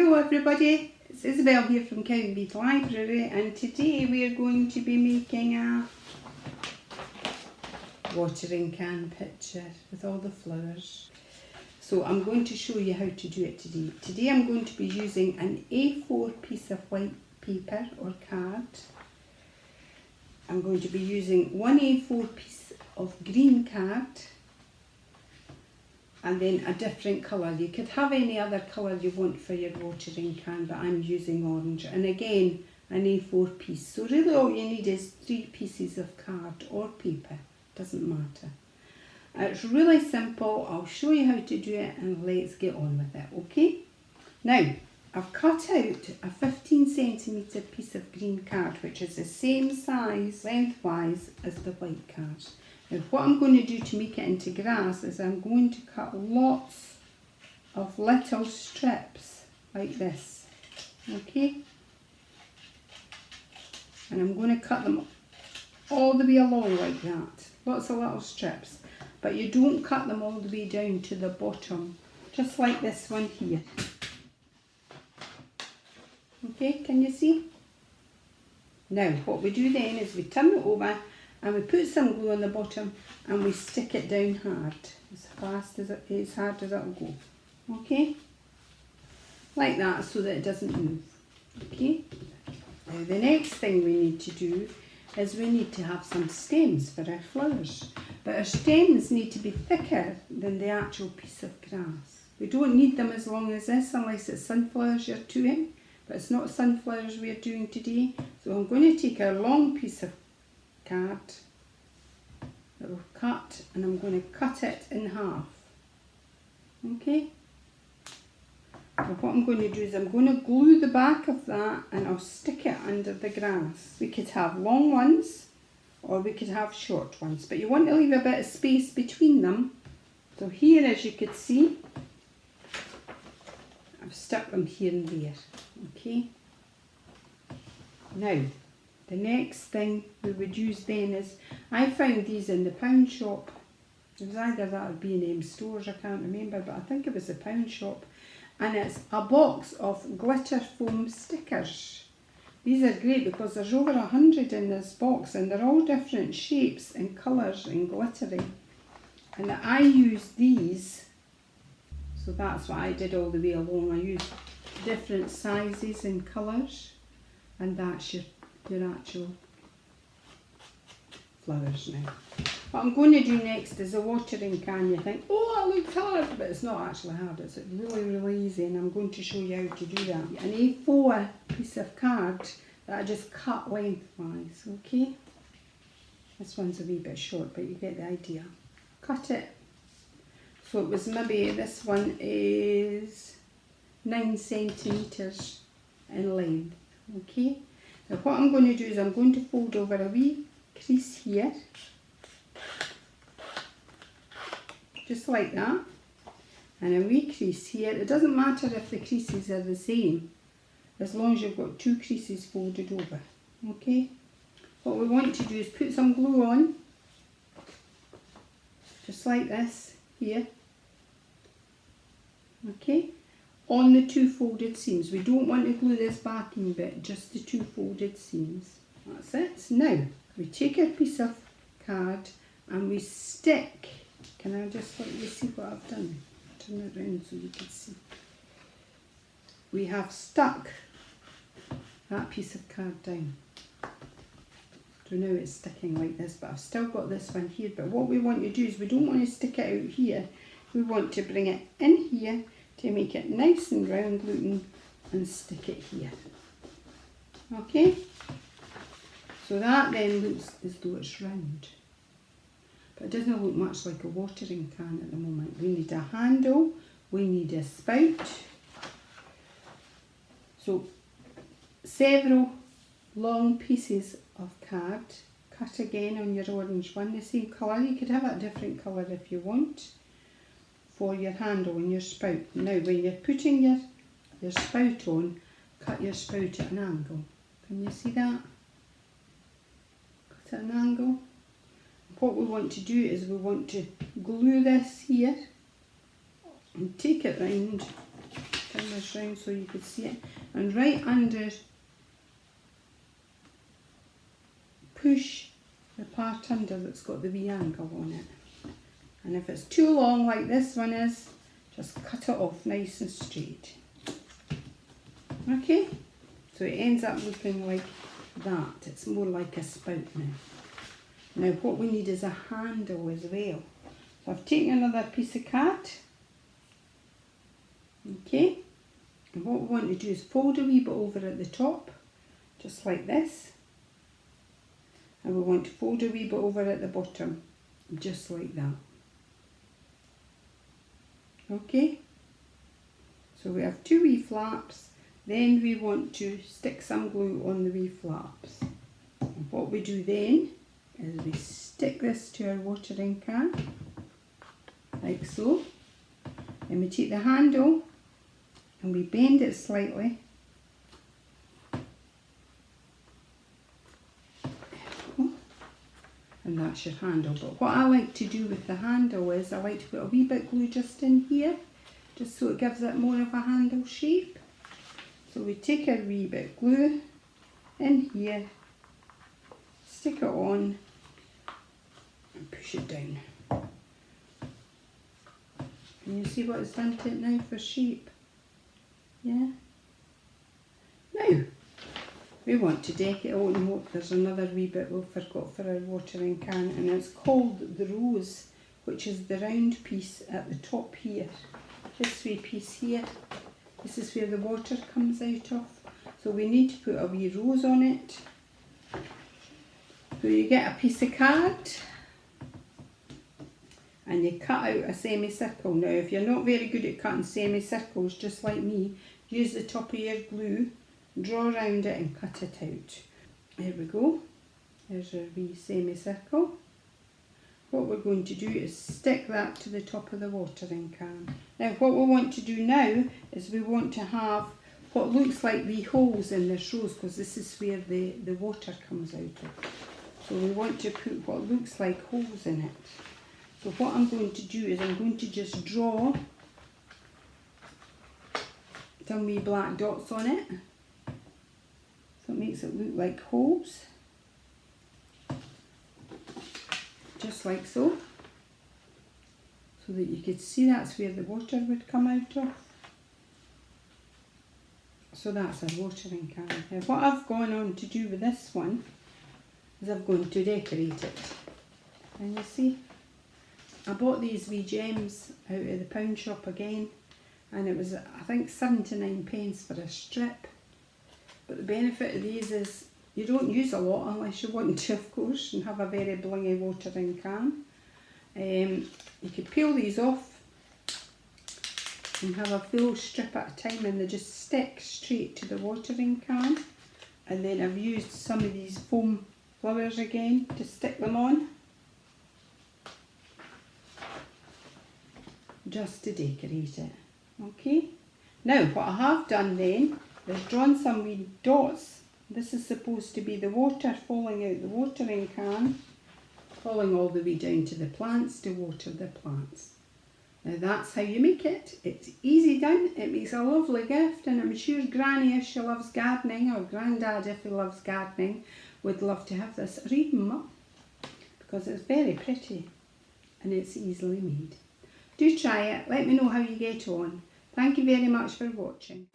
Hello everybody, it's Isobel here from Beat Library, and today we are going to be making a watering can picture with all the flowers. So I'm going to show you how to do it today. Today I'm going to be using an A4 piece of white paper or card. I'm going to be using one A4 piece of green card, and then a different colour. You could have any other colour you want for your watering can, but I'm using orange. And again, an A4 piece. So really all you need is 3 pieces of card or paper, doesn't matter. It's really simple. I'll show you how to do it and let's get on with it, okay? Now, I've cut out a 15cm piece of green card, which is the same size lengthwise as the white card. Now what I'm going to do to make it into grass is I'm going to cut lots of little strips like this, okay? And I'm going to cut them all the way along like that, lots of little strips, but you don't cut them all the way down to the bottom, just like this one here. Okay, can you see? Now what we do then is we turn it over and we put some glue on the bottom and we stick it down hard, as hard as it'll go, okay? Like that, so that it doesn't move, okay? Now the next thing we need to do is we need to have some stems for our flowers, but our stems need to be thicker than the actual piece of grass. We don't need them as long as this unless it's sunflowers you're doing, but it's not sunflowers we're doing today. So I'm going to take a long piece of card that we've cut and I'm going to cut it in half, okay? So what I'm going to do is I'm going to glue the back of that and I'll stick it under the grass. We could have long ones or we could have short ones, but you want to leave a bit of space between them. So here, as you could see, I've stuck them here and there, okay? Now the next thing we would use then is, I found these in the pound shop. It was either that or B&M stores, I can't remember, but I think it was the pound shop. And it's a box of glitter foam stickers. These are great because there's over 100 in this box and they're all different shapes and colours and glittery. And I used these, so that's what I did all the way along. I used different sizes and colours, and that's your actual flowers now. What I'm going to do next is a watering can. You think, oh, that looks hard, but it's not actually hard. It's really easy, and I'm going to show you how to do that. An A4 piece of card that I just cut lengthwise, okay? This one's a wee bit short, but you get the idea. Cut it. So it was maybe, this one is 9 centimetres in length, okay? Now what I'm going to do is I'm going to fold over a wee crease here, just like that, and a wee crease here. It doesn't matter if the creases are the same, as long as you've got 2 creases folded over, okay? What we want to do is put some glue on, just like this here, okay, on the 2 folded seams. We don't want to glue this backing bit, just the 2 folded seams. That's it. Now we take our piece of card and we stick. Can I just let you see what I've done? Turn it around so you can see. We have stuck that piece of card down. So now it's sticking like this, but I've still got this one here. But what we want to do is we don't want to stick it out here. We want to bring it in here to make it nice and round looking and stick it here. Okay? So that then looks as though it's round. But it doesn't look much like a watering can at the moment. We need a handle, we need a spout. So several long pieces of card, cut again on your orange one, the same colour. You could have a different colour if you want, for your handle and your spout. Now when you're putting your spout on, cut your spout at an angle. Can you see that? Cut at an angle. What we want to do is we want to glue this here and take it round turn this round so you could see it. And right under, push the part under that's got the wee angle on it. And if it's too long like this one is, just cut it off nice and straight. Okay, so it ends up looking like that. It's more like a spout now. Now what we need is a handle as well. So I've taken another piece of card. Okay, and what we want to do is fold a wee bit over at the top, just like this. And we want to fold a wee bit over at the bottom, just like that. Okay, so we have two wee flaps, then we want to stick some glue on the wee flaps. And what we do then is we stick this to our watering can, like so. Then we take the handle and we bend it slightly. And that's your handle. But what I like to do with the handle is I like to put a wee bit glue just in here, just so it gives it more of a handle shape. So we take a wee bit glue in here, stick it on and push it down. Can you see what it's done to it now for shape? Yeah? Now, we want to deck it. Oh no, there's another wee bit we forgot for our watering can, and it's called the rose, which is the round piece at the top here. This wee piece here, this is where the water comes out of. So we need to put a wee rose on it. So you get a piece of card and you cut out a semicircle. Now if you're not very good at cutting semicircles, just like me, use the top of your glue, draw around it and cut it out. There we go. There's our wee semicircle. What we're going to do is stick that to the top of the watering can. Now what we want to do now is we want to have what looks like wee holes in this rose, because this is where the water comes out of. So we want to put what looks like holes in it. So what I'm going to do is I'm going to just draw some wee black dots on it. So it makes it look like holes. Just like so. So that you could see that's where the water would come out of. So that's our watering can. Now what I've gone on to do with this one is I've gone to decorate it. And you see, I bought these wee gems out of the pound shop again, and it was I think 79p for a strip. But the benefit of these is you don't use a lot unless you want to, of course, and have a very blingy watering can. You could peel these off and have a full strip at a time, and they just stick straight to the watering can. And then I've used some of these foam flowers again to stick them on, just to decorate it. Okay, now what I have done then is drawn some wee dots. This is supposed to be the water falling out the watering can, falling all the way down to the plants to water the plants. Now that's how you make it. It's easy done. It makes a lovely gift, and I'm sure Granny, if she loves gardening, or Grandad, if he loves gardening, would love to have this, or even Mum, because it's very pretty and it's easily made. Do try it. Let me know how you get on. Thank you very much for watching.